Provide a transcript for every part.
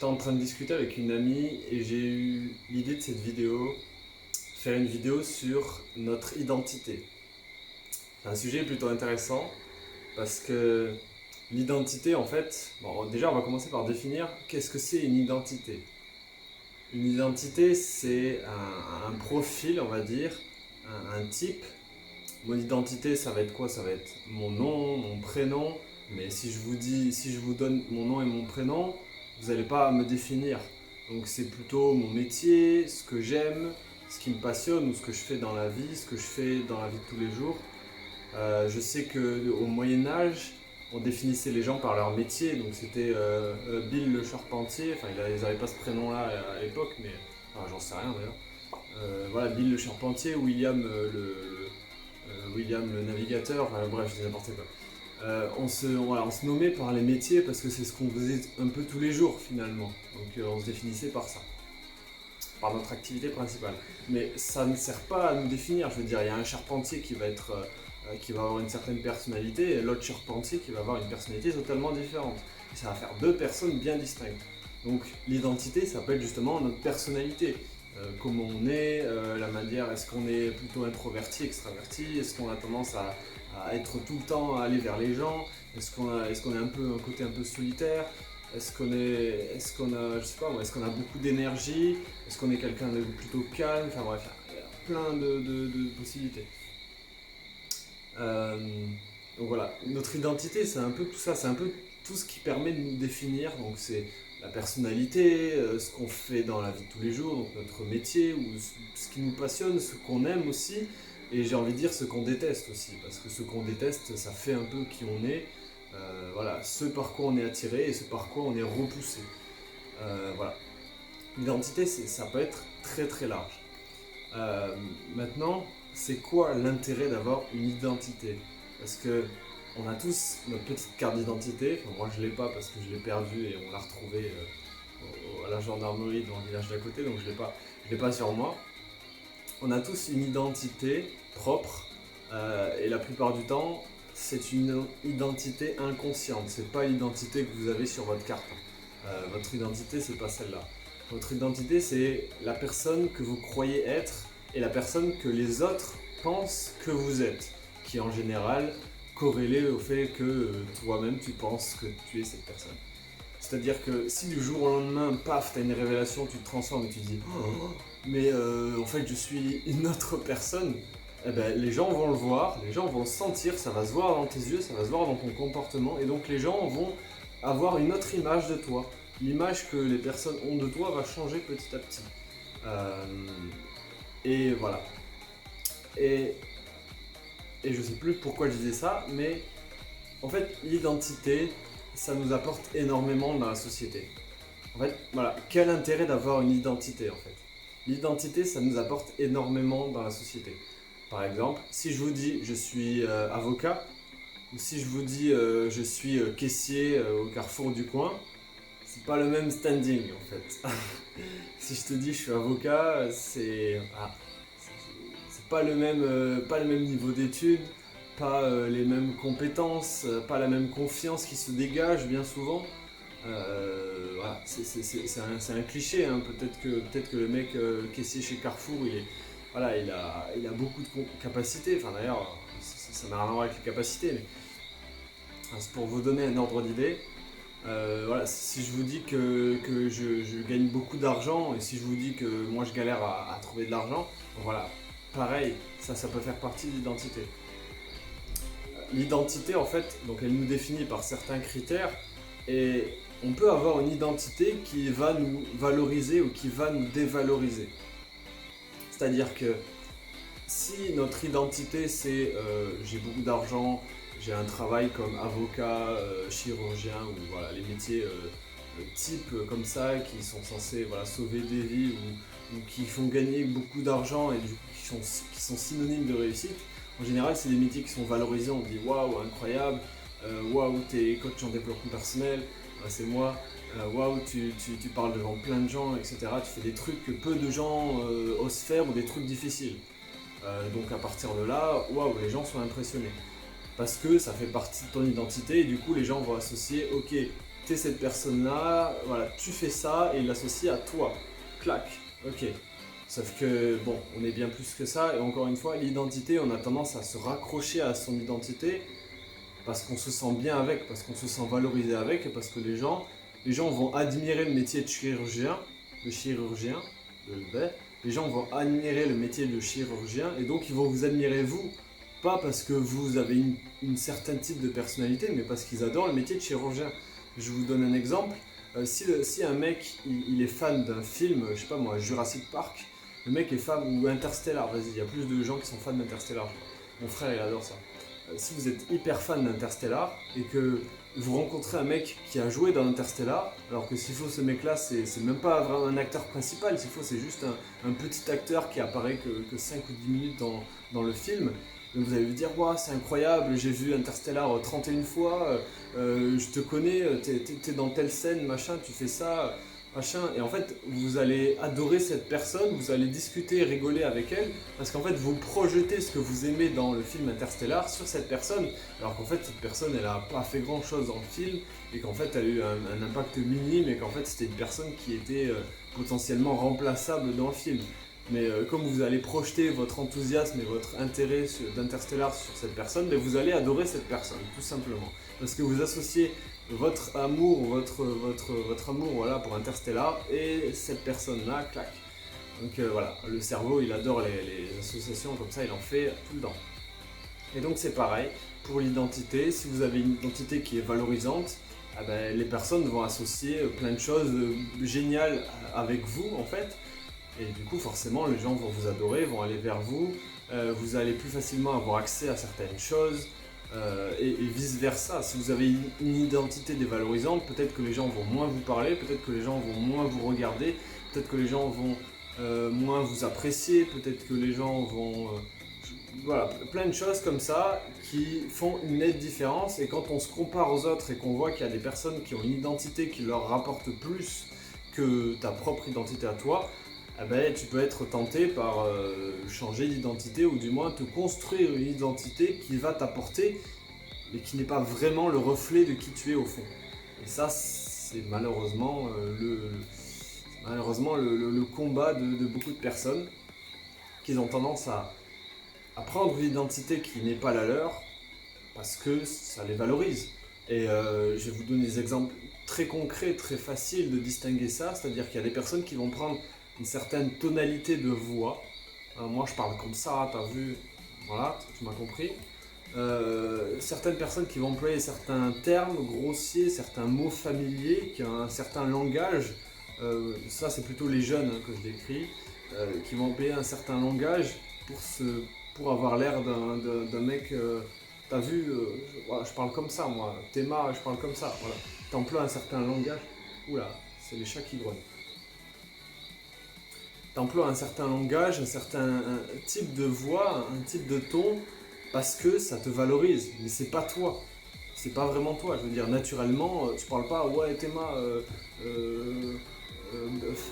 j'étais en train de discuter avec une amie et j'ai eu l'idée de cette vidéo, faire une vidéo sur notre identité. C'est un sujet plutôt intéressant parce que l'identité, en fait, bon, déjà on va commencer par définir qu'est-ce que c'est une identité. Une identité, c'est un profil, on va dire, un type. Mon identité, ça va être quoi? Ça va être mon nom, mon prénom. Mais si je vous donne mon nom et mon prénom, vous n'allez pas me définir. Donc c'est plutôt mon métier, ce que j'aime, ce qui me passionne ou ce que je fais dans la vie, ce que je fais dans la vie de tous les jours. Je sais qu'au Moyen Âge, on définissait les gens par leur métier. Donc c'était Bill le charpentier. Enfin, ils n'avaient pas ce prénom-là à l'époque, mais enfin, j'en sais rien d'ailleurs. Voilà, Bill le charpentier, William le navigateur, enfin bref, je dis n'importe quoi. On se nommait par les métiers parce que c'est ce qu'on faisait un peu tous les jours finalement. Donc on se définissait par ça, par notre activité principale. Mais ça ne sert pas à nous définir, je veux dire, il y a un charpentier qui va avoir une certaine personnalité et l'autre charpentier qui va avoir une personnalité totalement différente. Et ça va faire deux personnes bien distinctes. Donc l'identité, ça peut être justement notre personnalité. Comment on est, la manière, est-ce qu'on est plutôt introverti, extraverti, est-ce qu'on a tendance à être tout le temps à aller vers les gens, est-ce qu'on a un peu un côté un peu solitaire, est-ce qu'on a, je sais pas, est-ce qu'on a beaucoup d'énergie, est-ce qu'on est quelqu'un de plutôt calme, enfin bref, il y a plein de possibilités. Euh, donc voilà, notre identité, c'est un peu tout ça, c'est un peu tout ce qui permet de nous définir. Donc c'est la personnalité, ce qu'on fait dans la vie de tous les jours, donc notre métier, ou ce qui nous passionne, ce qu'on aime aussi, et j'ai envie de dire ce qu'on déteste aussi, parce que ce qu'on déteste, ça fait un peu qui on est. Voilà, ce par quoi on est attiré et ce par quoi on est repoussé. Voilà. L'identité, ça peut être très très large. Maintenant, c'est quoi l'intérêt d'avoir une identité? Parce que on a tous notre petite carte d'identité. Enfin, moi, je l'ai pas parce que je l'ai perdue et on l'a retrouvée à la gendarmerie dans le village d'à côté, donc je l'ai pas sur moi. On a tous une identité propre et la plupart du temps, c'est une identité inconsciente. C'est pas l'identité que vous avez sur votre carte. Votre identité, c'est pas celle-là. Votre identité, c'est la personne que vous croyez être et la personne que les autres pensent que vous êtes, qui est en général corrélée au fait que toi-même tu penses que tu es cette personne. C'est-à-dire que si du jour au lendemain, paf, t'as une révélation, tu te transformes et tu te dis oh, mais en fait je suis une autre personne, eh ben, les gens vont le voir, les gens vont le sentir, ça va se voir dans tes yeux, ça va se voir dans ton comportement et donc les gens vont avoir une autre image de toi. L'image que les personnes ont de toi va changer petit à petit. Euh, et voilà. Et, et je sais plus pourquoi je disais ça, mais en fait, l'identité, ça nous apporte énormément dans la société. En fait, voilà, quel intérêt d'avoir une identité en fait? L'identité, ça nous apporte énormément dans la société. Par exemple, si je vous dis je suis avocat, ou si je vous dis je suis caissier au carrefour du coin, c'est pas le même standing en fait. Si je te dis je suis avocat, c'est pas le même niveau d'études, pas les mêmes compétences, pas la même confiance qui se dégage bien souvent. Voilà, c'est un cliché, hein. Peut-être que le mec caissier chez Carrefour, voilà, il a beaucoup de capacités. Enfin d'ailleurs, ça n'a rien à voir avec les capacités, mais c'est pour vous donner un ordre d'idée. Voilà, si je vous dis que je gagne beaucoup d'argent et si je vous dis que moi je galère à trouver de l'argent, bon, voilà, pareil, ça peut faire partie de l'identité. L'identité, en fait, donc elle nous définit par certains critères et on peut avoir une identité qui va nous valoriser ou qui va nous dévaloriser. C'est-à-dire que si notre identité c'est j'ai beaucoup d'argent, j'ai un travail comme avocat, chirurgien ou voilà, les métiers type comme ça qui sont censés voilà, sauver des vies ou qui font gagner beaucoup d'argent et du coup, qui sont synonymes de réussite, en général c'est des métiers qui sont valorisés, on dit waouh incroyable, waouh t'es coach en développement personnel, c'est moi, waouh tu parles devant plein de gens, etc. Tu fais des trucs que peu de gens osent faire ou des trucs difficiles. Donc à partir de là, waouh, les gens sont impressionnés. Parce que ça fait partie de ton identité et du coup les gens vont associer, ok, t'es cette personne-là, voilà, tu fais ça et il l'associe à toi. Clac, ok. Sauf que, bon, on est bien plus que ça, et encore une fois, l'identité, on a tendance à se raccrocher à son identité parce qu'on se sent bien avec, parce qu'on se sent valorisé avec, et parce que les gens vont admirer le métier de chirurgien, de chirurgien, les gens vont admirer le métier de chirurgien, et donc ils vont vous admirer vous, pas parce que vous avez une certaine type de personnalité, mais parce qu'ils adorent le métier de chirurgien. Je vous donne un exemple. Si un mec il est fan d'un film, je sais pas moi, Jurassic Park, le mec est fan, ou Interstellar, vas-y, il y a plus de gens qui sont fans d'Interstellar. Mon frère il adore ça. Si vous êtes hyper fan d'Interstellar et que vous rencontrez un mec qui a joué dans Interstellar, alors que s'il faut ce mec-là, c'est même pas vraiment un acteur principal, s'il faut c'est juste un petit acteur qui apparaît que 5 ou 10 minutes dans le film. Donc vous allez lui dire, wow, c'est incroyable, j'ai vu Interstellar 31 fois, je te connais, t'es dans telle scène, machin, tu fais ça, machin. Et en fait, vous allez adorer cette personne, vous allez discuter, rigoler avec elle, parce qu'en fait, vous projetez ce que vous aimez dans le film Interstellar sur cette personne, alors qu'en fait, cette personne, elle a pas fait grand-chose dans le film, et qu'en fait, elle a eu un impact minime, et qu'en fait, c'était une personne qui était potentiellement remplaçable dans le film. Mais comme vous allez projeter votre enthousiasme et votre intérêt d'Interstellar sur cette personne, mais vous allez adorer cette personne, tout simplement. Parce que vous associez votre amour, votre amour voilà, pour Interstellar et cette personne-là, clac. Donc voilà, le cerveau, il adore les associations comme ça, il en fait tout le temps. Et donc c'est pareil, pour l'identité, si vous avez une identité qui est valorisante, eh ben, les personnes vont associer plein de choses géniales avec vous, en fait. Et du coup, forcément, les gens vont vous adorer, vont aller vers vous, vous allez plus facilement avoir accès à certaines choses, et vice-versa. Si vous avez une identité dévalorisante, peut-être que les gens vont moins vous parler, peut-être que les gens vont moins vous regarder, peut-être que les gens vont moins vous apprécier, peut-être que les gens vont... voilà, plein de choses comme ça qui font une nette différence. Et quand on se compare aux autres et qu'on voit qu'il y a des personnes qui ont une identité qui leur rapporte plus que ta propre identité à toi, eh ben, tu peux être tenté par changer d'identité ou du moins te construire une identité qui va t'apporter mais qui n'est pas vraiment le reflet de qui tu es au fond. Et ça, c'est malheureusement, le combat de beaucoup de personnes qui ont tendance à prendre une identité qui n'est pas la leur parce que ça les valorise. Et je vais vous donner des exemples très concrets, très faciles de distinguer ça, c'est-à-dire qu'il y a des personnes qui vont prendre une certaine tonalité de voix. Moi je parle comme ça, t'as vu, voilà, tu m'as compris. Certaines personnes qui vont employer certains termes grossiers, certains mots familiers, qui ont un certain langage, ça c'est plutôt les jeunes que je décris, qui vont employer un certain langage pour avoir l'air d'un mec, t'as vu, voilà, je parle comme ça moi, Théma, je parle comme ça, voilà. T'emploies un certain langage, oula, c'est les chats qui grognent. T'emploies un certain langage, un certain type de voix, un type de ton, parce que ça te valorise. Mais c'est pas toi. C'est pas vraiment toi. Je veux dire, naturellement, tu parles pas, ouais, Théma,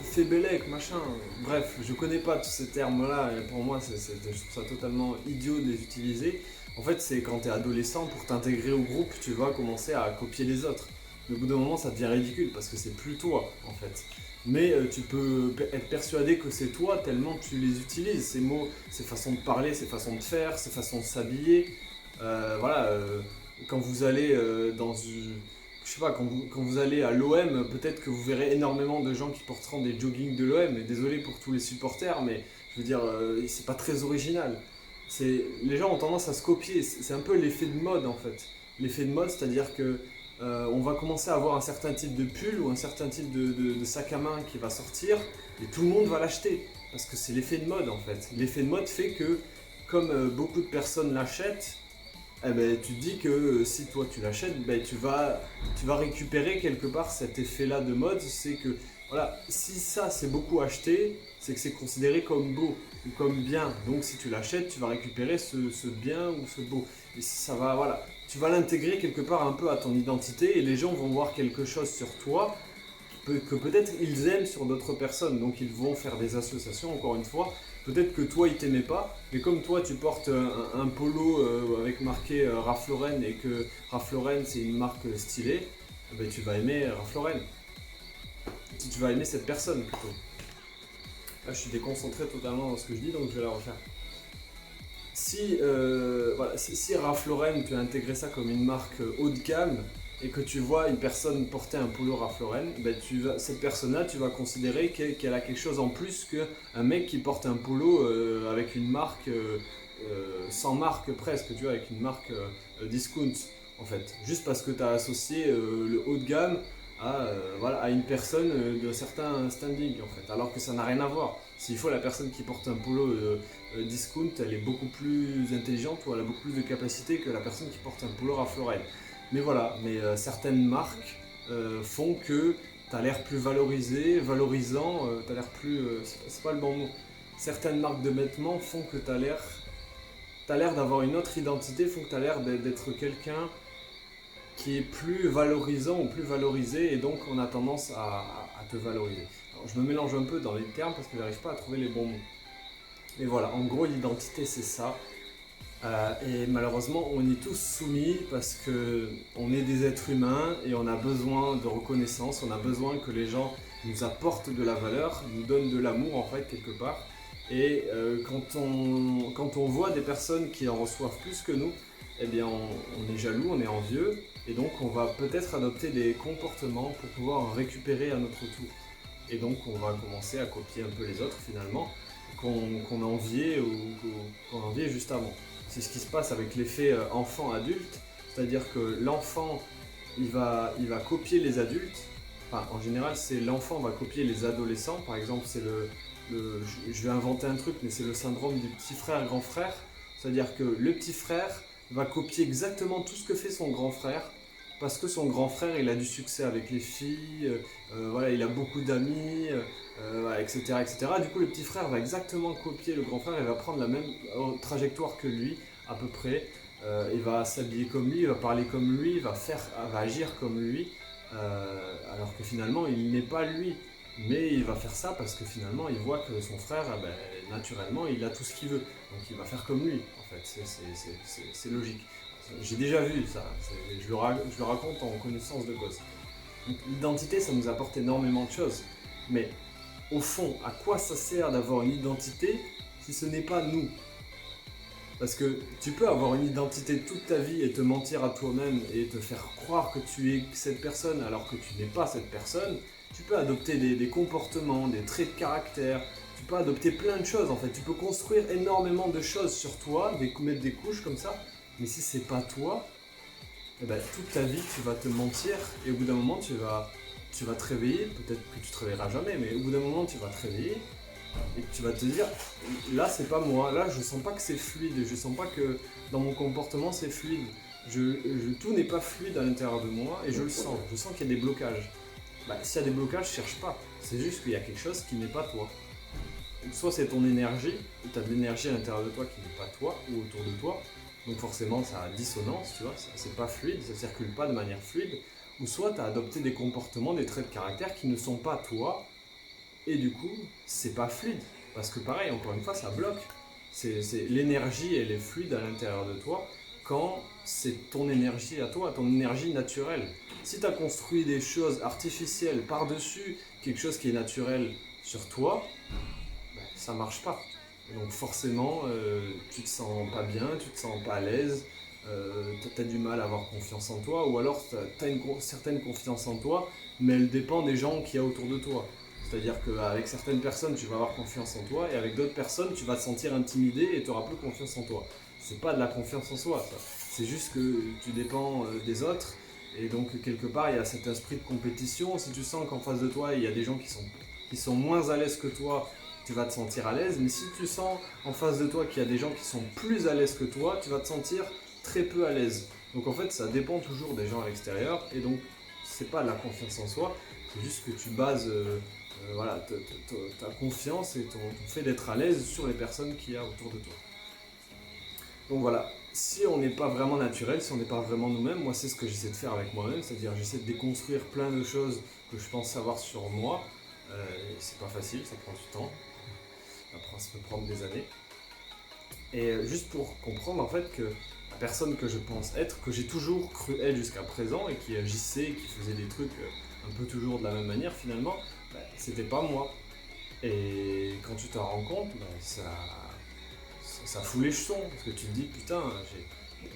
fais Bélec, machin. Bref, je connais pas tous ces termes-là, et pour moi, je trouve ça totalement idiot de les utiliser. En fait, c'est quand t'es adolescent, pour t'intégrer au groupe, tu vas commencer à copier les autres. Mais au bout d'un moment, ça devient ridicule, parce que c'est plus toi, en fait. Mais tu peux être persuadé que c'est toi tellement tu les utilises, ces mots, ces façons de parler, ces façons de faire, ces façons de s'habiller. Voilà, quand vous allez je sais pas, quand vous allez à l'OM, peut-être que vous verrez énormément de gens qui porteront des joggings de l'OM, et désolé pour tous les supporters, mais je veux dire, c'est pas très original. Les gens ont tendance à se copier, c'est un peu l'effet de mode en fait. L'effet de mode, c'est-à-dire que on va commencer à avoir un certain type de pull ou un certain type de sac à main qui va sortir et tout le monde va l'acheter parce que c'est l'effet de mode en fait. L'effet de mode fait que comme beaucoup de personnes l'achètent, eh ben, tu te dis que si toi tu l'achètes, ben, tu vas récupérer quelque part cet effet-là de mode. C'est que voilà, si ça c'est beaucoup acheté, c'est que c'est considéré comme beau ou comme bien. Donc si tu l'achètes, tu vas récupérer ce bien ou ce beau. Et ça va, voilà, tu vas l'intégrer quelque part un peu à ton identité et les gens vont voir quelque chose sur toi que peut-être ils aiment sur d'autres personnes. Donc ils vont faire des associations, encore une fois. Peut-être que toi, ils t'aimaient pas, mais comme toi, tu portes un polo avec marqué Ralph Lauren et que Ralph Lauren, c'est une marque stylée, ben, tu vas aimer Ralph Lauren. Tu vas aimer cette personne plutôt. Là, je suis déconcentré totalement dans ce que je dis, donc je vais la refaire. Si Ralph Lauren, tu as intégré ça comme une marque haut de gamme et que tu vois une personne porter un polo Ralph Lauren, ben cette personne-là, tu vas considérer qu'elle a quelque chose en plus qu'un mec qui porte un polo avec une marque sans marque presque, tu vois, avec une marque discount en fait. Juste parce que tu as associé le haut de gamme à une personne d'un certain standing en fait, alors que ça n'a rien à voir. S'il faut, la personne qui porte un polo discount, elle est beaucoup plus intelligente ou elle a beaucoup plus de capacité que la personne qui porte un polo Ralph Lauren. Mais voilà, certaines marques font que tu as l'air plus valorisé, valorisant, tu as l'air plus... c'est pas le bon mot. Certaines marques de vêtements font que tu as l'air d'avoir une autre identité, font que tu as l'air d'être quelqu'un qui est plus valorisant ou plus valorisé et donc on a tendance à te valoriser. Alors, je me mélange un peu dans les termes parce que je n'arrive pas à trouver les bons mots. Mais voilà, en gros l'identité c'est ça. Et malheureusement on y est tous soumis parce qu'on est des êtres humains et on a besoin de reconnaissance, on a besoin que les gens nous apportent de la valeur, nous donnent de l'amour en fait quelque part. Et quand on voit des personnes qui en reçoivent plus que nous, eh bien on est jaloux, on est envieux et donc on va peut-être adopter des comportements pour pouvoir en récupérer à notre tour. Et donc on va commencer à copier un peu les autres finalement qu'on enviait ou qu'on enviait juste avant. C'est ce qui se passe avec l'effet enfant-adulte, c'est-à-dire que l'enfant il va copier les adultes. Enfin, en général, c'est l'enfant va copier les adolescents. Par exemple, c'est je vais inventer un truc, mais c'est le syndrome du petit frère, grand frère. C'est-à-dire que le petit frère va copier exactement tout ce que fait son grand frère, parce que son grand frère, il a du succès avec les filles, voilà, il a beaucoup d'amis, etc., etc. Du coup, le petit frère va exactement copier le grand frère et va prendre la même trajectoire que lui, à peu près. Il va s'habiller comme lui, il va parler comme lui, il va agir comme lui, alors que finalement, il n'est pas lui. Mais il va faire ça parce que finalement, il voit que son frère, naturellement, il a tout ce qu'il veut. Donc il va faire comme lui, en fait. C'est logique. J'ai déjà vu ça. Je le raconte en connaissance de cause. Donc l'identité, ça nous apporte énormément de choses. Mais au fond, à quoi ça sert d'avoir une identité si ce n'est pas nous? Parce que tu peux avoir une identité toute ta vie et te mentir à toi-même et te faire croire que tu es cette personne alors que tu n'es pas cette personne. Tu peux adopter des comportements, des traits de caractère, tu peux adopter plein de choses en fait. Tu peux construire énormément de choses sur toi, mettre des couches comme ça. Mais si c'est pas toi, eh ben, toute ta vie tu vas te mentir et au bout d'un moment tu vas te réveiller. Peut-être que tu te réveilleras jamais, mais au bout d'un moment tu vas te réveiller et tu vas te dire là c'est pas moi, là je sens pas que c'est fluide, je sens pas que dans mon comportement c'est fluide. Tout n'est pas fluide à l'intérieur de moi et je sens qu'il y a des blocages. S'il y a des blocages, cherche pas. C'est juste qu'il y a quelque chose qui n'est pas toi. Soit c'est ton énergie, ou tu as de l'énergie à l'intérieur de toi qui n'est pas toi ou autour de toi. Donc forcément ça a dissonance, tu vois, c'est pas fluide, ça circule pas de manière fluide. Ou soit tu as adopté des comportements, des traits de caractère qui ne sont pas toi. Et du coup, c'est pas fluide. Parce que pareil, encore une fois, ça bloque. L'énergie, elle est fluide à l'intérieur de toi quand c'est ton énergie à toi, ton énergie naturelle. Si tu as construit des choses artificielles par-dessus quelque chose qui est naturel sur toi, ça marche pas. Et donc forcément, tu te sens pas bien, tu te sens pas à l'aise, tu as du mal à avoir confiance en toi, ou alors tu as une certaine confiance en toi, mais elle dépend des gens qu'il y a autour de toi. C'est-à-dire qu'avec certaines personnes, tu vas avoir confiance en toi, et avec d'autres personnes, tu vas te sentir intimidé et tu n'auras plus confiance en toi. C'est pas de la confiance en soi, ça. C'est juste que tu dépends des autres, et donc quelque part, il y a cet esprit de compétition. Si tu sens qu'en face de toi, il y a des gens qui sont moins à l'aise que toi, tu vas te sentir à l'aise. Mais si tu sens en face de toi qu'il y a des gens qui sont plus à l'aise que toi, tu vas te sentir très peu à l'aise. Donc en fait, ça dépend toujours des gens à l'extérieur, et donc c'est pas de la confiance en soi, c'est juste que tu bases ta confiance et ton fait d'être à l'aise sur les personnes qu'il y a autour de toi. Donc voilà, si on n'est pas vraiment naturel, si on n'est pas vraiment nous-mêmes, moi c'est ce que j'essaie de faire avec moi-même, c'est-à-dire j'essaie de déconstruire plein de choses que je pense savoir sur moi. C'est pas facile, ça prend du temps, ça peut prendre des années. Et juste pour comprendre en fait que personne que je pense être, que j'ai toujours cru être jusqu'à présent et qui agissait, qui faisait des trucs un peu toujours de la même manière finalement, c'était pas moi. Et quand tu t'en rends compte, ça fout les jetons, parce que tu te dis putain,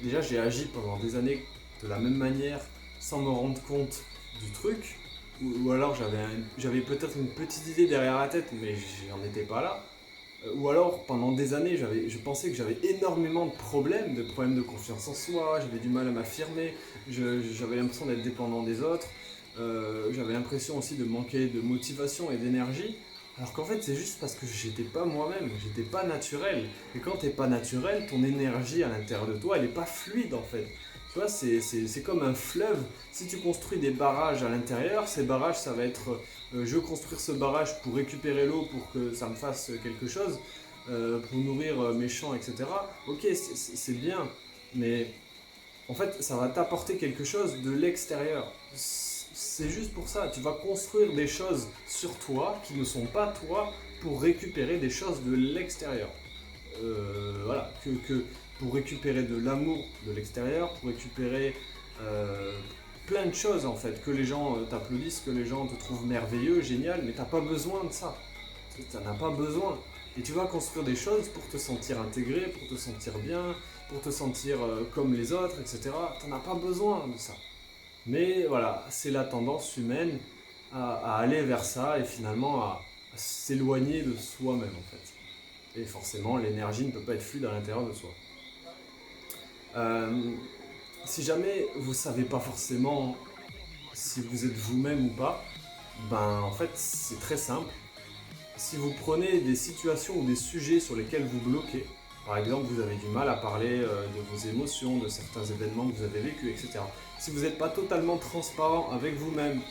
déjà j'ai agi pendant des années de la même manière sans me rendre compte du truc, ou alors j'avais peut-être une petite idée derrière la tête, mais j'en étais pas là. Ou alors pendant des années, je pensais que j'avais énormément de problèmes de confiance en soi, j'avais du mal à m'affirmer, j'avais l'impression d'être dépendant des autres, j'avais l'impression aussi de manquer de motivation et d'énergie. Alors qu'en fait, c'est juste parce que j'étais pas moi-même, j'étais pas naturel. Et quand t'es pas naturel, ton énergie à l'intérieur de toi, elle est pas fluide en fait. Tu vois, c'est comme un fleuve. Si tu construis des barrages à l'intérieur, ces barrages, ça va être je veux construire ce barrage pour récupérer l'eau, pour que ça me fasse quelque chose, pour nourrir mes champs, etc. Ok, c'est bien, mais en fait, ça va t'apporter quelque chose de l'extérieur. C'est juste pour ça. Tu vas construire des choses sur toi qui ne sont pas toi pour récupérer des choses de l'extérieur. Voilà, pour récupérer de l'amour de l'extérieur, pour récupérer plein de choses en fait, que les gens t'applaudissent, que les gens te trouvent merveilleux, génial, mais t'as pas besoin de ça. T'en as pas besoin. Et tu vas construire des choses pour te sentir intégré, pour te sentir bien, pour te sentir comme les autres, etc. T'en as pas besoin de ça. Mais voilà, c'est la tendance humaine à aller vers ça et finalement à s'éloigner de soi-même en fait. Et forcément, l'énergie ne peut pas être fluide à l'intérieur de soi. Euh, Si jamais vous ne savez pas forcément si vous êtes vous-même ou pas, ben en fait c'est très simple. Si vous prenez des situations ou des sujets sur lesquels vous bloquez, par exemple vous avez du mal à parler de vos émotions, de certains événements que vous avez vécus, etc. Si vous n'êtes pas totalement transparent avec vous-même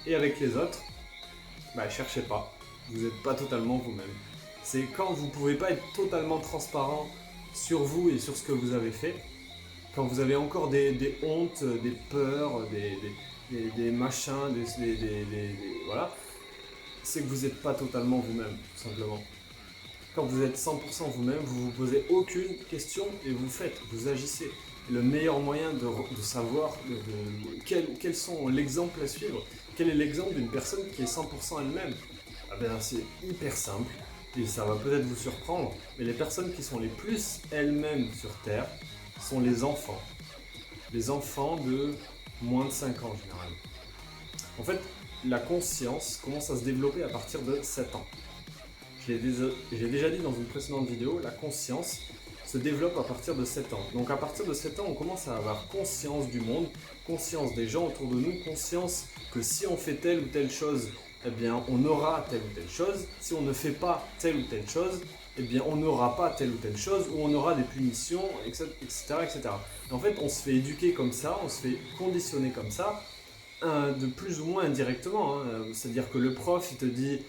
et avec les autres, ben cherchez pas, vous n'êtes pas totalement vous-même. C'est quand vous ne pouvez pas être totalement transparent sur vous et sur ce que vous avez fait, quand vous avez encore des hontes, des peurs, des machins, voilà, c'est que vous n'êtes pas totalement vous-même, tout simplement. Quand vous êtes 100% vous-même, vous vous posez aucune question et vous faites, vous agissez. Le meilleur moyen de savoir quels sont l'exemple à suivre, quel est l'exemple d'une personne qui est 100% elle-même, ah ben, c'est hyper simple et ça va peut-être vous surprendre, mais les personnes qui sont les plus elles-mêmes sur Terre sont les enfants. Les enfants de moins de 5 ans généralement. En fait, la conscience commence à se développer à partir de 7 ans. J'ai déjà dit dans une précédente vidéo, la conscience se développe à partir de 7 ans. Donc à partir de 7 ans, on commence à avoir conscience du monde, conscience des gens autour de nous, conscience que si on fait telle ou telle chose, eh bien on aura telle ou telle chose. Si on ne fait pas telle ou telle chose, eh bien on n'aura pas telle ou telle chose, ou on aura des punitions, etc. etc. Et en fait, on se fait éduquer comme ça, on se fait conditionner comme ça, de plus ou moins indirectement. C'est-à-dire que le prof, il te dit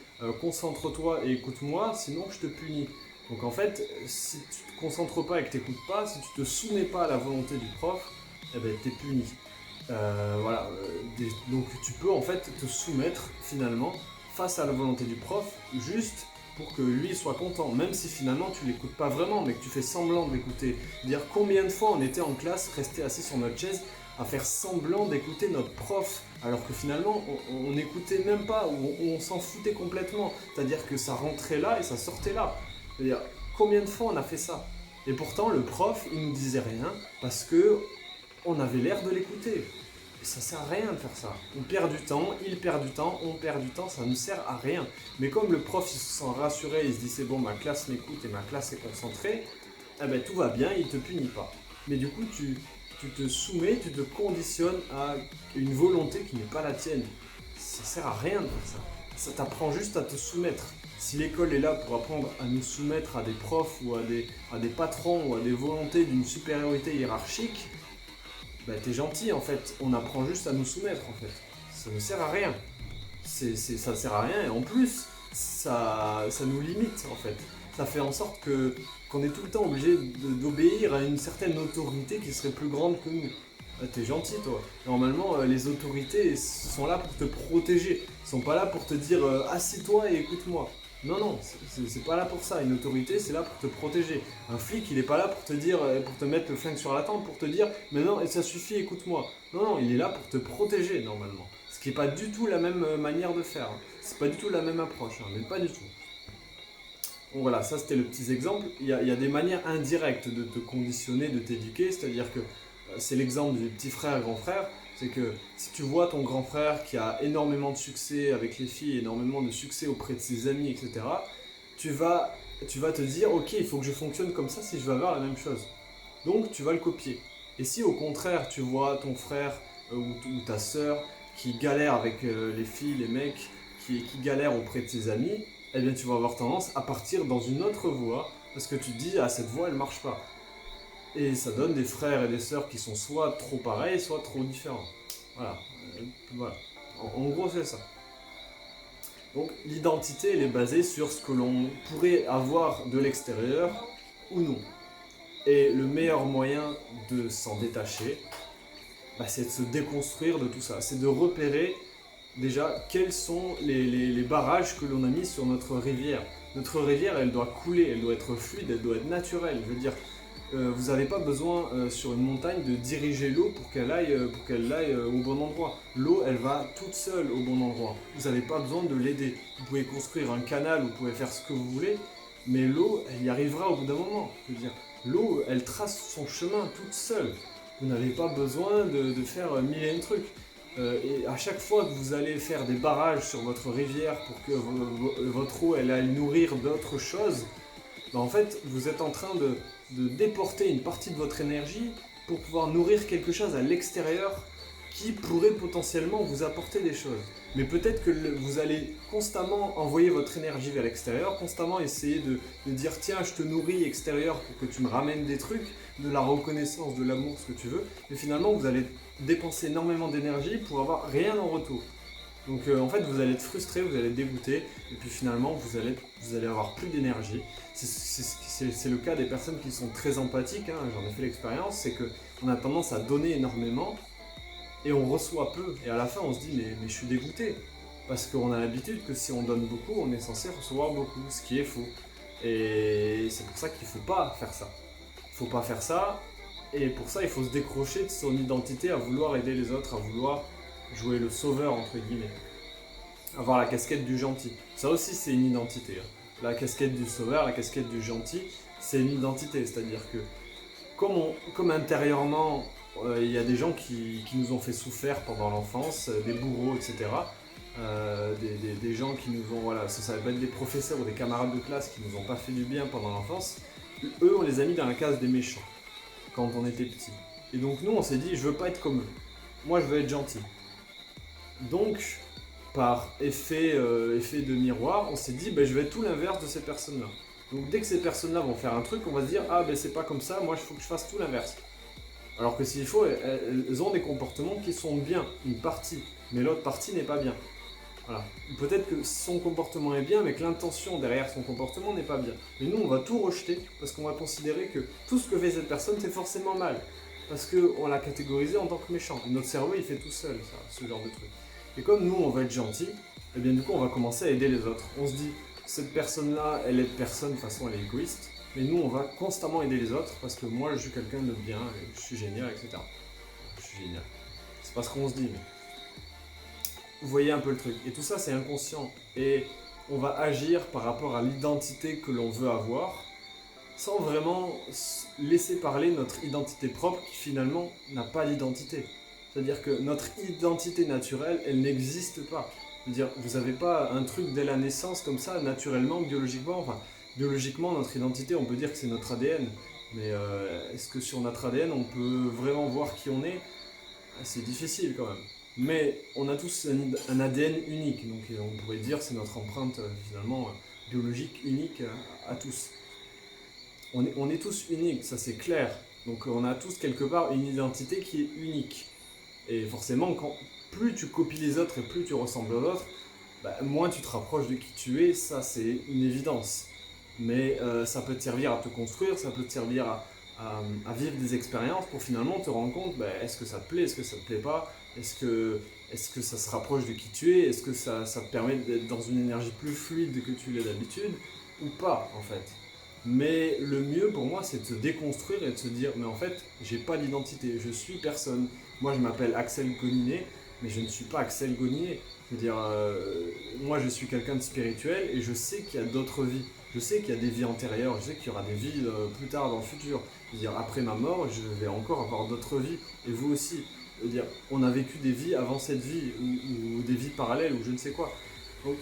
concentre-toi et écoute-moi, sinon je te punis. Donc en fait, si tu te concentres pas et que tu n'écoutes pas, si tu te soumets pas à la volonté du prof, eh ben, tu es puni. Voilà. Donc tu peux en fait te soumettre finalement face à la volonté du prof, juste pour que lui soit content, même si finalement tu l'écoutes pas vraiment, mais que tu fais semblant de l'écouter. Dire combien de fois on était en classe, resté assis sur notre chaise, à faire semblant d'écouter notre prof, alors que finalement on n'écoutait même pas, ou on s'en foutait complètement. C'est-à-dire que ça rentrait là et ça sortait là. C'est-à-dire combien de fois on a fait ça? Et pourtant le prof il nous disait rien parce que on avait l'air de l'écouter. Et ça sert à rien de faire ça. On perd du temps, il perd du temps, on perd du temps, ça ne sert à rien. Mais comme le prof il se sent rassuré, il se dit c'est bon, ma classe m'écoute et ma classe est concentrée, eh ben tout va bien, il ne te punit pas. Mais du coup tu te soumets, tu te conditionnes à une volonté qui n'est pas la tienne. Ça sert à rien de faire ça. Ça t'apprend juste à te soumettre. Si l'école est là pour apprendre à nous soumettre à des profs ou à des patrons ou à des volontés d'une supériorité hiérarchique, bah t'es gentil en fait, on apprend juste à nous soumettre en fait. Ça ne sert à rien. Ça ne sert à rien et en plus, ça nous limite en fait. Ça fait en sorte qu'on est tout le temps obligé d'obéir à une certaine autorité qui serait plus grande que nous. T'es gentil toi. Normalement, les autorités sont là pour te protéger. Ils sont pas là pour te dire assis-toi et écoute-moi. Non, non, c'est pas là pour ça. Une autorité, c'est là pour te protéger. Un flic, il est pas là pour te dire, pour te mettre le flingue sur la tempe, pour te dire, mais non, et ça suffit, écoute-moi. Non, non, il est là pour te protéger, normalement. Ce qui est pas du tout la même manière de faire, hein. C'est pas du tout la même approche, hein, mais pas du tout. Donc voilà, ça c'était le petit exemple. Il y a des manières indirectes de te conditionner, de t'éduquer, c'est-à-dire que c'est l'exemple du petit frère, grand frère. C'est que si tu vois ton grand frère qui a énormément de succès avec les filles, énormément de succès auprès de ses amis, etc., tu vas, tu vas te dire, ok, il faut que je fonctionne comme ça si je veux avoir la même chose. Donc tu vas le copier. Et si au contraire tu vois ton frère ou ta soeur qui galère avec les filles, les mecs, qui galère auprès de ses amis, eh bien tu vas avoir tendance à partir dans une autre voie parce que tu te dis, ah cette voie elle marche pas. Et ça donne des frères et des sœurs qui sont soit trop pareils, soit trop différents. Voilà. Voilà. En gros, c'est ça. Donc, l'identité, elle est basée sur ce que l'on pourrait avoir de l'extérieur ou non. Et le meilleur moyen de s'en détacher, bah, c'est de se déconstruire de tout ça. C'est de repérer déjà quels sont les barrages que l'on a mis sur notre rivière. Notre rivière, elle doit couler, elle doit être fluide, elle doit être naturelle. Je veux dire, vous n'avez pas besoin sur une montagne de diriger l'eau pour qu'elle aille au bon endroit. L'eau, elle va toute seule au bon endroit. Vous n'avez pas besoin de l'aider. Vous pouvez construire un canal, vous pouvez faire ce que vous voulez, mais l'eau, elle y arrivera au bout d'un moment. Je veux dire, l'eau, elle trace son chemin toute seule. Vous n'avez pas besoin de faire mille et un trucs. Et à chaque fois que vous allez faire des barrages sur votre rivière pour que votre eau elle aille nourrir d'autres choses, ben en fait vous êtes en train de déporter une partie de votre énergie pour pouvoir nourrir quelque chose à l'extérieur qui pourrait potentiellement vous apporter des choses. Mais peut-être que vous allez constamment envoyer votre énergie vers l'extérieur, constamment essayer de dire tiens je te nourris extérieur pour que tu me ramènes des trucs, de la reconnaissance, de l'amour, ce que tu veux, mais finalement vous allez dépenser énormément d'énergie pour avoir rien en retour. Donc en fait vous allez être frustré, vous allez être dégoûté, et puis finalement vous allez avoir plus d'énergie. C'est le cas des personnes qui sont très empathiques, hein, j'en ai fait l'expérience, c'est qu'on a tendance à donner énormément, et on reçoit peu. Et à la fin, on se dit, mais je suis dégoûté. Parce qu'on a l'habitude que si on donne beaucoup, on est censé recevoir beaucoup, ce qui est faux. Et c'est pour ça qu'il ne faut pas faire ça. Il ne faut pas faire ça. Et pour ça, il faut se décrocher de son identité à vouloir aider les autres, à vouloir jouer le sauveur, entre guillemets. Avoir la casquette du gentil. Ça aussi, c'est une identité, hein. La casquette du sauveur, la casquette du gentil, c'est une identité. C'est-à-dire que comme intérieurement, il y a des gens qui nous ont fait souffrir pendant l'enfance, des bourreaux, etc. Des gens qui nous ont, voilà, ça va être des professeurs ou des camarades de classe qui nous ont pas fait du bien pendant l'enfance. Eux, on les a mis dans la case des méchants quand on était petit. Et donc nous, on s'est dit, je veux pas être comme eux. Moi, je veux être gentil. Donc, par effet de miroir, on s'est dit, ben, je vais être tout l'inverse de ces personnes-là. Donc dès que ces personnes-là vont faire un truc, on va se dire, ah ben c'est pas comme ça, moi il faut que je fasse tout l'inverse. Alors que s'il faut, elles ont des comportements qui sont bien, une partie, mais l'autre partie n'est pas bien. Voilà. Peut-être que son comportement est bien, mais que l'intention derrière son comportement n'est pas bien. Mais nous, on va tout rejeter, parce qu'on va considérer que tout ce que fait cette personne, c'est forcément mal. Parce qu'on l'a catégorisé en tant que méchant. Et notre cerveau, il fait tout seul, ça, ce genre de truc. Et comme nous, on va être gentil, et bien du coup, on va commencer à aider les autres. On se dit, cette personne-là, elle est personne, de toute façon, elle est égoïste. Mais nous, on va constamment aider les autres parce que moi, je suis quelqu'un de bien, je suis génial, etc. Je suis génial. C'est pas ce qu'on se dit, mais. Vous voyez un peu le truc. Et tout ça, c'est inconscient. Et on va agir par rapport à l'identité que l'on veut avoir sans vraiment laisser parler notre identité propre qui finalement n'a pas d'identité. C'est-à-dire que notre identité naturelle, elle n'existe pas. Je veux dire, vous n'avez pas un truc dès la naissance comme ça, naturellement, biologiquement. Enfin, biologiquement, notre identité, on peut dire que c'est notre ADN. Mais est-ce que sur notre ADN, on peut vraiment voir qui on est? C'est difficile quand même. Mais on a tous un ADN unique. Donc on pourrait dire que c'est notre empreinte finalement biologique unique à tous. On est tous uniques, ça c'est clair. Donc on a tous quelque part une identité qui est unique. Et forcément, plus tu copies les autres et plus tu ressembles aux autres, bah, moins tu te rapproches de qui tu es, ça c'est une évidence. Mais ça peut te servir à te construire, ça peut te servir à vivre des expériences pour finalement te rendre compte, est-ce que ça te plaît, est-ce que ça te plaît pas, est-ce que ça se rapproche de qui tu es, est-ce que ça te permet d'être dans une énergie plus fluide que tu l'es d'habitude, ou pas en fait. Mais le mieux pour moi, c'est de se déconstruire et de se dire, mais en fait, j'ai pas d'identité, je suis personne. Moi, je m'appelle Axel Goninet, mais je ne suis pas Axel Goninet. Je veux dire, moi, je suis quelqu'un de spirituel et je sais qu'il y a d'autres vies. Je sais qu'il y a des vies antérieures, je sais qu'il y aura des vies plus tard dans le futur. Je veux dire, après ma mort, je vais encore avoir d'autres vies. Et vous aussi. Je veux dire, on a vécu des vies avant cette vie, ou des vies parallèles, ou je ne sais quoi. Donc,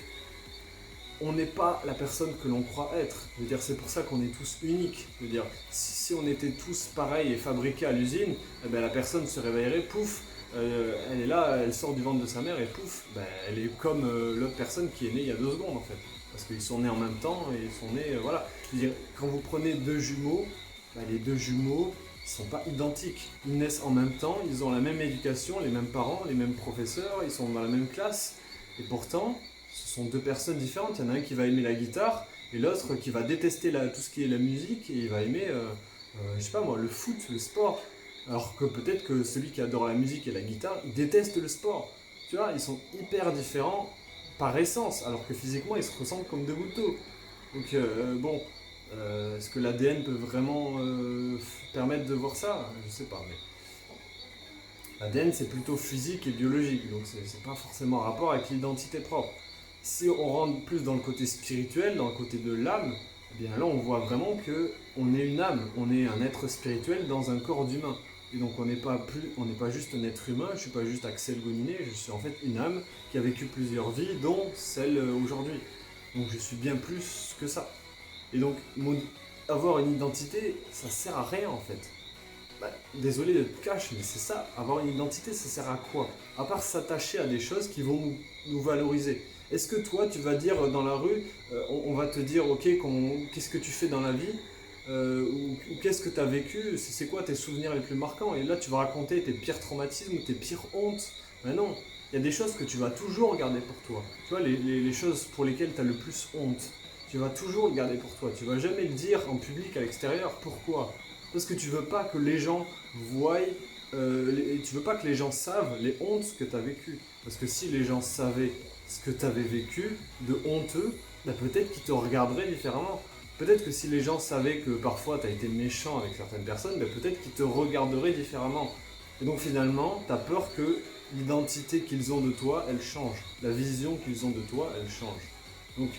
on n'est pas la personne que l'on croit être. Je veux dire, c'est pour ça qu'on est tous uniques. Je veux dire, si on était tous pareils et fabriqués à l'usine, eh ben, la personne se réveillerait, pouf, elle est là, elle sort du ventre de sa mère et pouf, elle est comme l'autre personne qui est née il y a 2 secondes en fait. Parce qu'ils sont nés en même temps et ils sont nés, voilà. Je veux dire, quand vous prenez 2 jumeaux, les 2 jumeaux, ils sont pas identiques. Ils naissent en même temps, ils ont la même éducation, les mêmes parents, les mêmes professeurs, ils sont dans la même classe. Et pourtant, ce sont 2 personnes différentes. Il y en a un qui va aimer la guitare et l'autre qui va détester tout ce qui est la musique et il va aimer, je sais pas moi, le foot, le sport. Alors que peut-être que celui qui adore la musique et la guitare, il déteste le sport. Tu vois, ils sont hyper différents par essence, alors que physiquement, ils se ressemblent comme 2 gouttes d'eau. Donc est-ce que l'ADN peut vraiment permettre de voir ça? Je sais pas, mais l'ADN c'est plutôt physique et biologique, donc c'est pas forcément en rapport avec l'identité propre. Si on rentre plus dans le côté spirituel, dans le côté de l'âme, eh bien là on voit vraiment que on est une âme, on est un être spirituel dans un corps d'humain. Et donc on n'est pas juste un être humain, je suis pas juste Axel Goninet, je suis en fait une âme qui a vécu plusieurs vies, dont celle aujourd'hui. Donc je suis bien plus que ça. Et donc avoir une identité, ça sert à rien en fait. Désolé de te cacher, mais c'est ça, avoir une identité, ça sert à quoi? À part s'attacher à des choses qui vont nous valoriser. Est-ce que toi, tu vas dire dans la rue, on va te dire, ok, qu'est-ce que tu fais dans la vie, ou qu'est-ce que tu as vécu, c'est quoi tes souvenirs les plus marquants? Et là, tu vas raconter tes pires traumatismes ou tes pires hontes. Mais non, il y a des choses que tu vas toujours garder pour toi. Tu vois, les choses pour lesquelles tu as le plus honte, tu vas toujours le garder pour toi. Tu vas jamais le dire en public à l'extérieur. Pourquoi? Parce que tu veux pas que les gens voient, tu veux pas que les gens savent les hontes que tu as vécues. Parce que si les gens savaient ce que tu avais vécu de honteux, peut-être qu'ils te regarderaient différemment. Peut-être que si les gens savaient que parfois tu as été méchant avec certaines personnes, peut-être qu'ils te regarderaient différemment. Et donc finalement, tu as peur que l'identité qu'ils ont de toi, elle change. La vision qu'ils ont de toi, elle change. Donc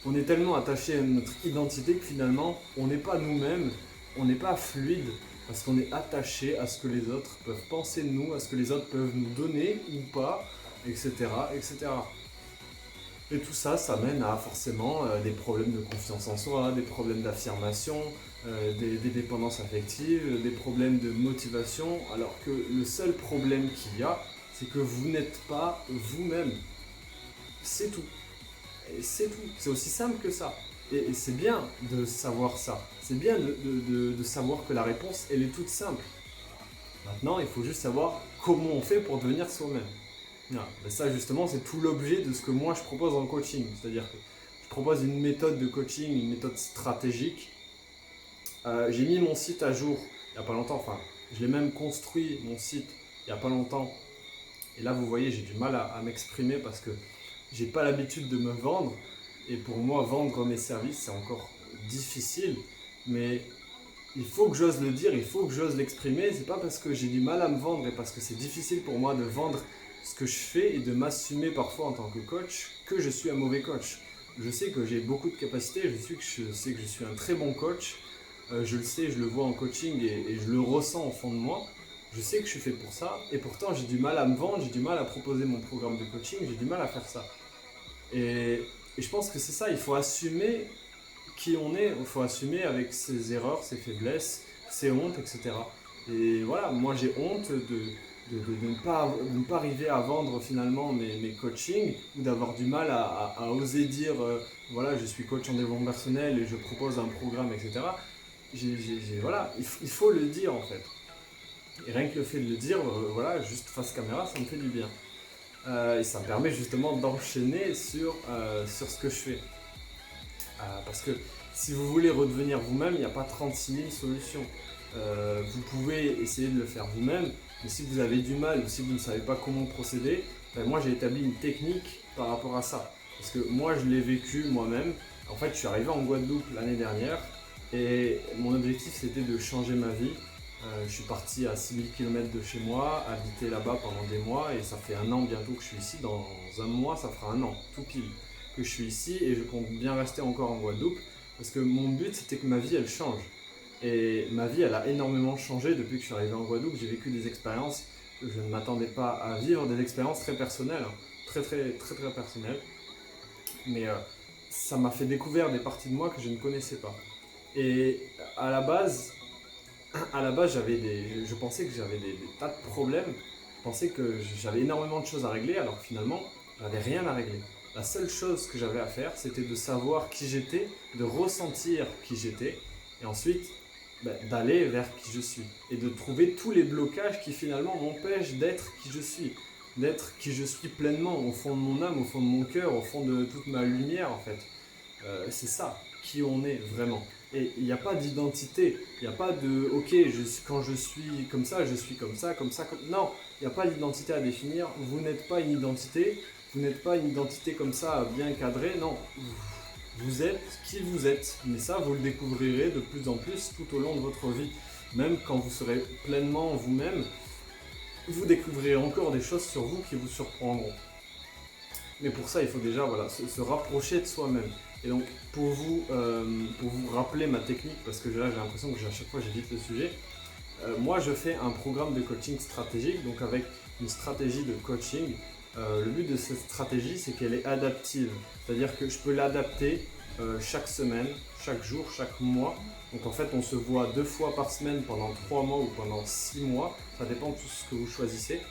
on est tellement attaché à notre identité que finalement, on n'est pas nous-mêmes, on n'est pas fluide parce qu'on est attaché à ce que les autres peuvent penser de nous, à ce que les autres peuvent nous donner ou pas, etc. etc. Et tout ça, ça mène à forcément des problèmes de confiance en soi, des problèmes d'affirmation, des dépendances affectives, des problèmes de motivation, alors que le seul problème qu'il y a, c'est que vous n'êtes pas vous-même. C'est tout. Et c'est tout. C'est aussi simple que ça. Et c'est bien de savoir ça. C'est bien de savoir que la réponse, elle est toute simple. Maintenant, il faut juste savoir comment on fait pour devenir soi-même. Ça, justement, c'est tout l'objet de ce que moi je propose en coaching. C'est-à-dire que je propose une méthode de coaching, une méthode stratégique. J'ai mis mon site à jour il n'y a pas longtemps. Enfin, je l'ai même construit, mon site, il n'y a pas longtemps. Et là, vous voyez, j'ai du mal à m'exprimer parce que j'ai pas l'habitude de me vendre. Et pour moi, vendre mes services, c'est encore difficile. Mais il faut que j'ose le dire, il faut que j'ose l'exprimer. C'est pas parce que j'ai du mal à me vendre et parce que c'est difficile pour moi de vendre ce que je fais et de m'assumer parfois en tant que coach que je suis un mauvais coach. Je sais que j'ai beaucoup de capacités, je sais que je suis un très bon coach. Je le sais, je le vois en coaching et je le ressens au fond de moi. Je sais que je suis fait pour ça et pourtant j'ai du mal à me vendre, j'ai du mal à proposer mon programme de coaching, j'ai du mal à faire ça. Et je pense que c'est ça, il faut assumer qui on est, il faut assumer avec ses erreurs, ses faiblesses, ses hontes, etc. Et voilà, moi j'ai honte de ne pas arriver à vendre finalement mes coachings ou d'avoir du mal à oser dire voilà, je suis coach en développement personnel et je propose un programme, etc. Voilà, il faut le dire en fait. Et rien que le fait de le dire, voilà, juste face caméra, ça me fait du bien. Et ça me permet justement d'enchaîner sur ce que je fais. Parce que si vous voulez redevenir vous-même, il n'y a pas 36 000 solutions. Vous pouvez essayer de le faire vous-même, mais si vous avez du mal ou si vous ne savez pas comment procéder, moi j'ai établi une technique par rapport à ça. Parce que moi je l'ai vécu moi-même. En fait, je suis arrivé en Guadeloupe l'année dernière et mon objectif c'était de changer ma vie. Je suis parti à 6000 km de chez moi, habiter là-bas pendant des mois et ça fait un an bientôt que je suis ici. Dans un mois, ça fera un an, tout pile, que je suis ici et je compte bien rester encore en Guadeloupe parce que mon but c'était que ma vie elle change. Et ma vie elle a énormément changé depuis que je suis arrivé en Guadeloupe. J'ai vécu des expériences que je ne m'attendais pas à vivre, des expériences très personnelles, hein, très personnelles. Mais ça m'a fait découvrir des parties de moi que je ne connaissais pas. Et à la base, je pensais que j'avais des tas de problèmes. Je pensais que j'avais énormément de choses à régler, alors que finalement, j'avais rien à régler. La seule chose que j'avais à faire, c'était de savoir qui j'étais, de ressentir qui j'étais, et ensuite d'aller vers qui je suis. Et de trouver tous les blocages qui finalement m'empêchent d'être qui je suis. D'être qui je suis pleinement, au fond de mon âme, au fond de mon cœur, au fond de toute ma lumière en fait. C'est ça, qui on est vraiment. Et il n'y a pas d'identité, il n'y a pas de ok, quand je suis comme ça, je suis comme ça, comme ça, comme... Non, il n'y a pas d'identité à définir, vous n'êtes pas une identité, vous n'êtes pas une identité comme ça bien cadrée, non. Vous êtes qui vous êtes, mais ça vous le découvrirez de plus en plus tout au long de votre vie. Même quand vous serez pleinement vous-même, vous découvrirez encore des choses sur vous qui vous surprendront. Mais pour ça, il faut déjà se rapprocher de soi-même. Et donc, pour vous rappeler ma technique, parce que là j'ai l'impression que à chaque fois j'évite le sujet, moi je fais un programme de coaching stratégique, donc avec une stratégie de coaching. Le but de cette stratégie, c'est qu'elle est adaptive. C'est-à-dire que je peux l'adapter chaque semaine, chaque jour, chaque mois. Donc en fait, on se voit 2 fois par semaine pendant 3 mois ou pendant 6 mois. Ça dépend de tout ce que vous choisissez.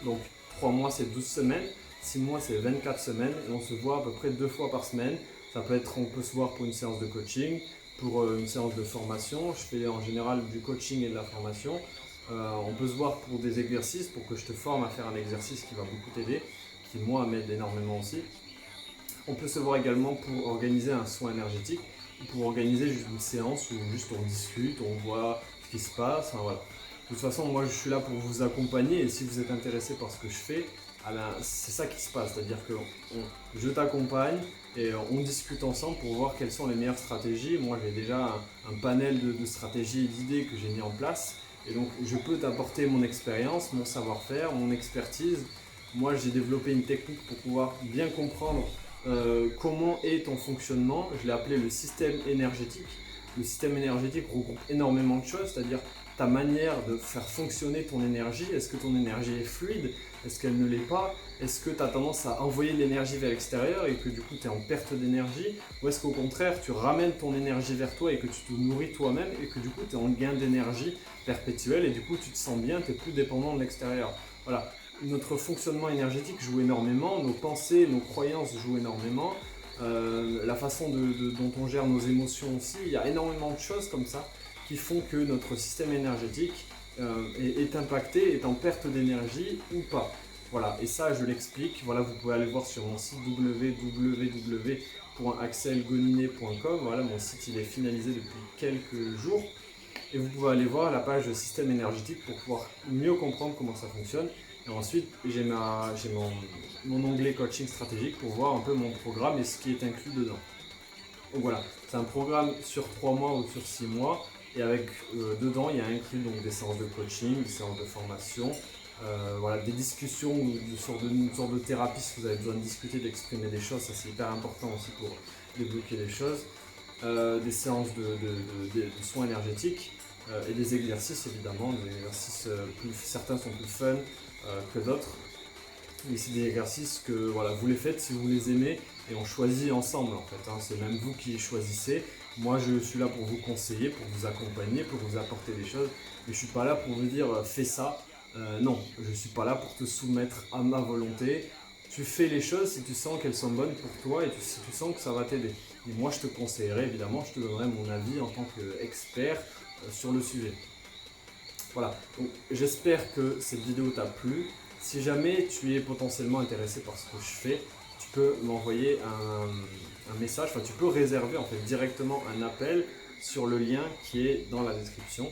Donc 3 mois, c'est 12 semaines. 6 mois, c'est 24 semaines. Et on se voit à peu près 2 fois par semaine. On peut se voir pour une séance de coaching, pour une séance de formation. Je fais en général du coaching et de la formation. On peut se voir pour des exercices, pour que je te forme à faire un exercice qui va beaucoup t'aider, qui moi m'aide énormément aussi. On peut se voir également pour organiser un soin énergétique, pour organiser juste une séance où juste on discute, on voit ce qui se passe. Enfin, voilà. De toute façon, moi je suis là pour vous accompagner et si vous êtes intéressé par ce que je fais, c'est ça qui se passe. C'est-à-dire que je t'accompagne et on discute ensemble pour voir quelles sont les meilleures stratégies. Moi j'ai déjà un panel de stratégies et d'idées que j'ai mis en place. Et donc je peux t'apporter mon expérience, mon savoir-faire, mon expertise. Moi j'ai développé une technique pour pouvoir bien comprendre comment est ton fonctionnement. Je l'ai appelé le système énergétique. Le système énergétique regroupe énormément de choses, c'est-à-dire ta manière de faire fonctionner ton énergie. Est-ce que ton énergie est fluide? Est-ce qu'elle ne l'est pas? Est-ce que tu as tendance à envoyer de l'énergie vers l'extérieur et que du coup tu es en perte d'énergie? Ou est-ce qu'au contraire tu ramènes ton énergie vers toi et que tu te nourris toi-même et que du coup tu es en gain d'énergie perpétuel et du coup tu te sens bien, tu n'es plus dépendant de l'extérieur? Voilà, notre fonctionnement énergétique joue énormément, nos pensées, nos croyances jouent énormément, la façon dont on gère nos émotions aussi. Il y a énormément de choses comme ça qui font que notre système énergétique est impacté, est en perte d'énergie ou pas. Voilà, et ça je l'explique. Voilà, vous pouvez aller voir sur mon site www.axelgoninet.com. Voilà, mon site il est finalisé depuis quelques jours. Et vous pouvez aller voir la page système énergétique pour pouvoir mieux comprendre comment ça fonctionne. Et ensuite, j'ai mon onglet coaching stratégique pour voir un peu mon programme et ce qui est inclus dedans. Donc voilà, c'est un programme sur 3 mois ou sur 6 mois. Et avec dedans, il y a inclus donc des séances de coaching, des séances de formation, voilà, des discussions ou une sorte de thérapie si vous avez besoin de discuter, d'exprimer des choses. Ça c'est hyper important aussi pour débloquer les choses. Des séances de soins énergétiques et des exercices évidemment. Des exercices certains sont plus fun que d'autres. Mais c'est des exercices que voilà, vous les faites si vous les aimez et on choisit ensemble en fait. Hein. C'est même vous qui choisissez. Moi je suis là pour vous conseiller, pour vous accompagner, pour vous apporter des choses. Mais je ne suis pas là pour vous dire fais ça. Non, je ne suis pas là pour te soumettre à ma volonté. Tu fais les choses si tu sens qu'elles sont bonnes pour toi et si tu sens que ça va t'aider. Et moi je te conseillerais évidemment, je te donnerai mon avis en tant qu'expert sur le sujet. Voilà, donc j'espère que cette vidéo t'a plu. Si jamais tu es potentiellement intéressé par ce que je fais, tu peux m'envoyer un message, enfin tu peux réserver en fait directement un appel sur le lien qui est dans la description.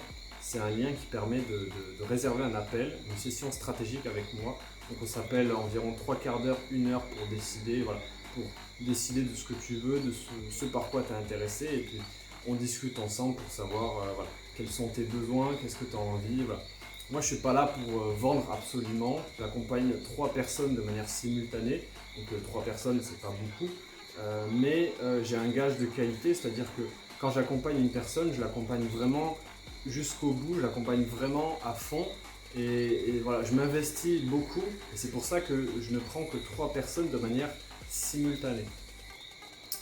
c'est un lien qui permet de réserver un appel, une session stratégique avec moi. Donc on s'appelle environ 3 quarts d'heure, 1 heure pour décider, voilà, pour décider de ce que tu veux, de ce par quoi tu es intéressé. Et puis on discute ensemble pour savoir voilà, quels sont tes besoins, qu'est-ce que tu as envie. Voilà. Moi je ne suis pas là pour vendre absolument. J'accompagne 3 personnes de manière simultanée. Donc 3 personnes c'est pas beaucoup. Mais j'ai un gage de qualité, c'est-à-dire que quand j'accompagne une personne, je l'accompagne vraiment jusqu'au bout, je l'accompagne vraiment à fond. Et voilà, je m'investis beaucoup et c'est pour ça que je ne prends que 3 personnes de manière simultanée.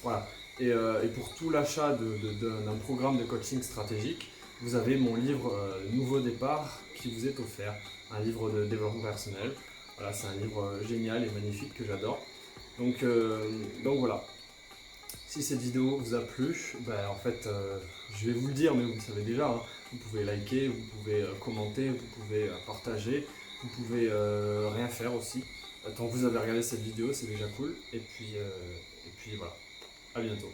Voilà. Et pour tout l'achat d'un programme de coaching stratégique, vous avez mon livre Nouveau départ qui vous est offert. Un livre de développement personnel. Voilà, c'est un livre génial et magnifique que j'adore. Donc voilà. Si cette vidéo vous a plu, en fait, je vais vous le dire, mais vous le savez déjà, hein, vous pouvez liker, vous pouvez commenter, vous pouvez partager, vous pouvez rien faire aussi. Tant que vous avez regardé cette vidéo, c'est déjà cool. Et puis voilà, à bientôt.